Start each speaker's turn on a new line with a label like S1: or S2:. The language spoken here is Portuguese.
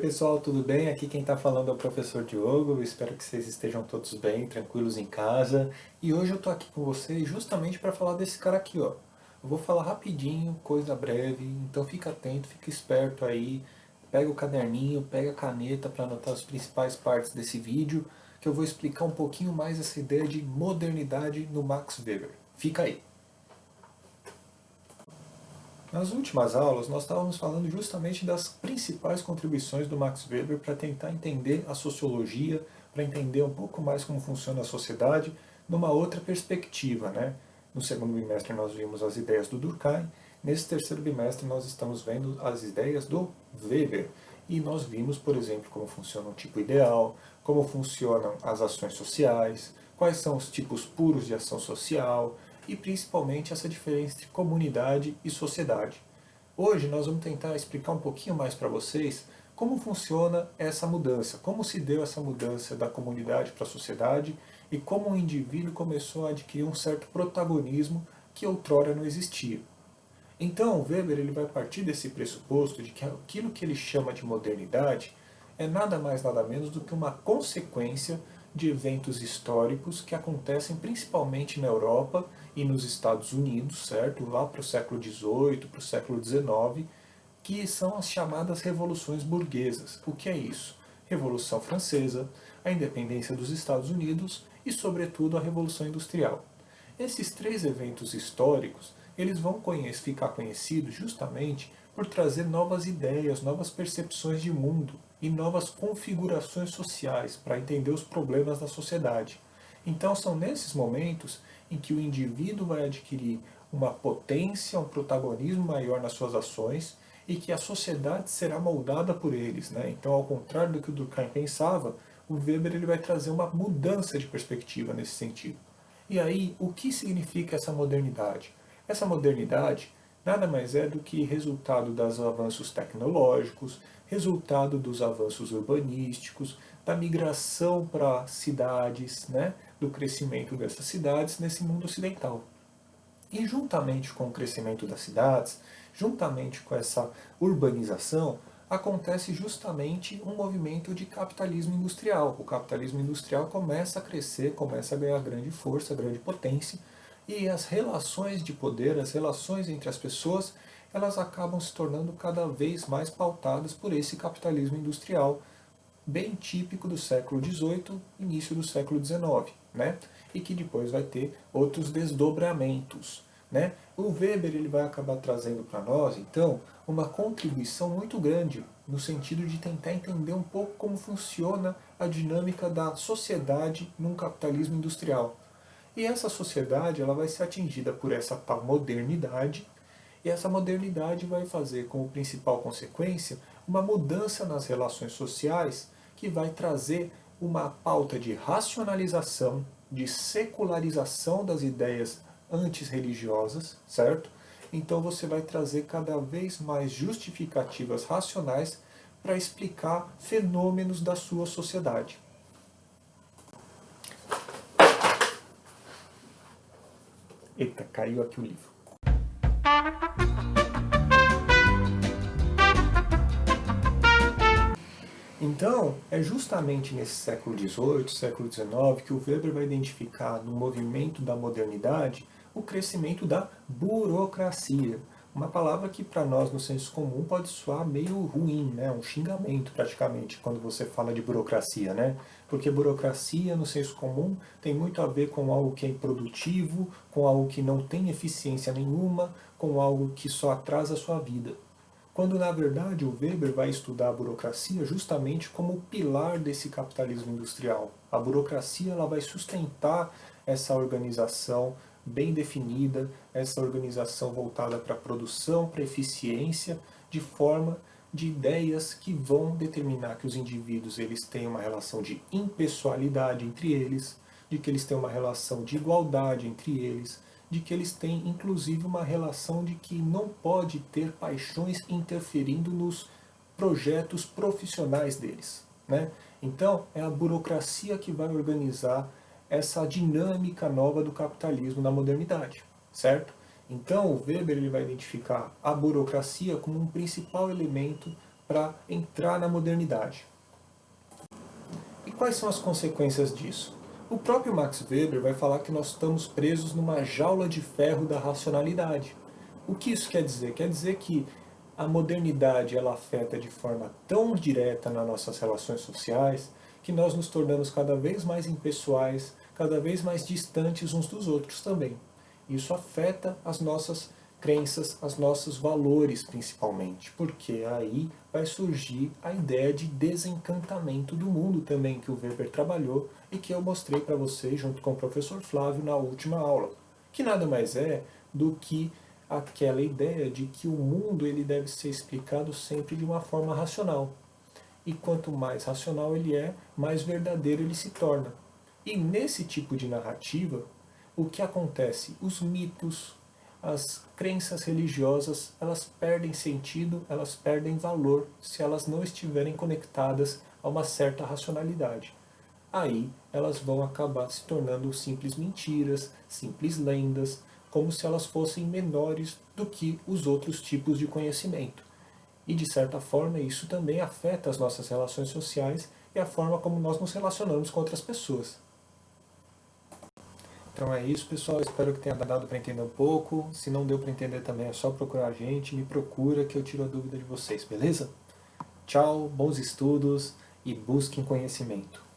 S1: pessoal, tudo bem? Aqui quem está falando é o professor Diogo. Eu espero que vocês estejam todos bem, tranquilos em casa. E hoje eu estou aqui com vocês justamente para falar desse cara aqui, ó. Eu vou falar rapidinho, coisa breve, então fica atento, fica esperto aí. Pega o caderninho, pega a caneta para anotar as principais partes desse vídeo, que eu vou explicar um pouquinho mais essa ideia de modernidade no Max Weber. Fica aí! Nas últimas aulas, nós estávamos falando justamente das principais contribuições do Max Weber para tentar entender a sociologia, para entender um pouco mais como funciona a sociedade, numa outra perspectiva, né? No segundo bimestre nós vimos as ideias do Durkheim, nesse terceiro bimestre nós estamos vendo as ideias do Weber. E nós vimos, por exemplo, como funciona o tipo ideal, como funcionam as ações sociais, quais são os tipos puros de ação social, e principalmente essa diferença entre comunidade e sociedade. Hoje nós vamos tentar explicar um pouquinho mais para vocês como funciona essa mudança, como se deu essa mudança da comunidade para a sociedade e como o indivíduo começou a adquirir um certo protagonismo que outrora não existia. Então, Weber ele vai partir desse pressuposto de que aquilo que ele chama de modernidade é nada mais nada menos do que uma consequência de eventos históricos que acontecem principalmente na Europa e nos Estados Unidos, certo? Lá para o século XVIII, para o século XIX, que são as chamadas revoluções burguesas. O que é isso? Revolução Francesa, a independência dos Estados Unidos e, sobretudo, a Revolução Industrial. Esses três eventos históricos, eles vão ficar conhecidos justamente por trazer novas ideias, novas percepções de mundo e novas configurações sociais para entender os problemas da sociedade. Então são nesses momentos em que o indivíduo vai adquirir uma potência, um protagonismo maior nas suas ações e que a sociedade será moldada por eles, né? Então, ao contrário do que o Durkheim pensava, o Weber ele vai trazer uma mudança de perspectiva nesse sentido. E aí, o que significa essa modernidade? Essa modernidade nada mais é do que resultado dos avanços tecnológicos, resultado dos avanços urbanísticos, da migração para cidades, né, do crescimento dessas cidades nesse mundo ocidental. E juntamente com o crescimento das cidades, juntamente com essa urbanização, acontece justamente um movimento de capitalismo industrial. O capitalismo industrial começa a crescer, começa a ganhar grande força, grande potência, e as relações de poder, as relações entre as pessoas, elas acabam se tornando cada vez mais pautadas por esse capitalismo industrial, bem típico do século XVIII, início do século XIX, né? E que depois vai ter outros desdobramentos, né? O Weber ele vai acabar trazendo para nós, então, uma contribuição muito grande no sentido de tentar entender um pouco como funciona a dinâmica da sociedade num capitalismo industrial. E essa sociedade ela vai ser atingida por essa tal modernidade, e essa modernidade vai fazer como principal consequência uma mudança nas relações sociais que vai trazer uma pauta de racionalização, de secularização das ideias antes religiosas, certo? Então você vai trazer cada vez mais justificativas racionais para explicar fenômenos da sua sociedade. Eita, caiu aqui o livro. Então, é justamente nesse século XVIII, século XIX, que o Weber vai identificar no movimento da modernidade o crescimento da burocracia. Uma palavra que para nós no senso comum pode soar meio ruim, né? Um xingamento praticamente quando você fala de burocracia, né? Porque burocracia no senso comum tem muito a ver com algo que é improdutivo, com algo que não tem eficiência nenhuma, com algo que só atrasa a sua vida. Quando na verdade o Weber vai estudar a burocracia justamente como o pilar desse capitalismo industrial. A burocracia ela vai sustentar essa organização bem definida, essa organização voltada para a produção, para a eficiência, de forma de ideias que vão determinar que os indivíduos eles têm uma relação de impessoalidade entre eles, de que eles têm uma relação de igualdade entre eles, de que eles têm inclusive uma relação de que não pode ter paixões interferindo nos projetos profissionais deles, né? Então é a burocracia que vai organizar essa dinâmica nova do capitalismo na modernidade, certo? Então o Weber ele vai identificar a burocracia como um principal elemento para entrar na modernidade. E quais são as consequências disso? O próprio Max Weber vai falar que nós estamos presos numa jaula de ferro da racionalidade. O que isso quer dizer? Quer dizer que a modernidade ela afeta de forma tão direta nas nossas relações sociais que nós nos tornamos cada vez mais impessoais, cada vez mais distantes uns dos outros também. Isso afeta as nossas crenças, os nossos valores principalmente, porque aí vai surgir a ideia de desencantamento do mundo também que o Weber trabalhou e que eu mostrei para vocês junto com o professor Flávio na última aula, que nada mais é do que aquela ideia de que o mundo ele deve ser explicado sempre de uma forma racional. E quanto mais racional ele é, mais verdadeiro ele se torna. E nesse tipo de narrativa, o que acontece? Os mitos, as crenças religiosas, elas perdem sentido, elas perdem valor se elas não estiverem conectadas a uma certa racionalidade. Aí elas vão acabar se tornando simples mentiras, simples lendas, como se elas fossem menores do que os outros tipos de conhecimento. E de certa forma isso também afeta as nossas relações sociais e a forma como nós nos relacionamos com outras pessoas. Então é isso, pessoal. Espero que tenha dado para entender um pouco. Se não deu para entender também, é só procurar a gente. Me procura que eu tiro a dúvida de vocês, beleza? Tchau, bons estudos e busquem conhecimento.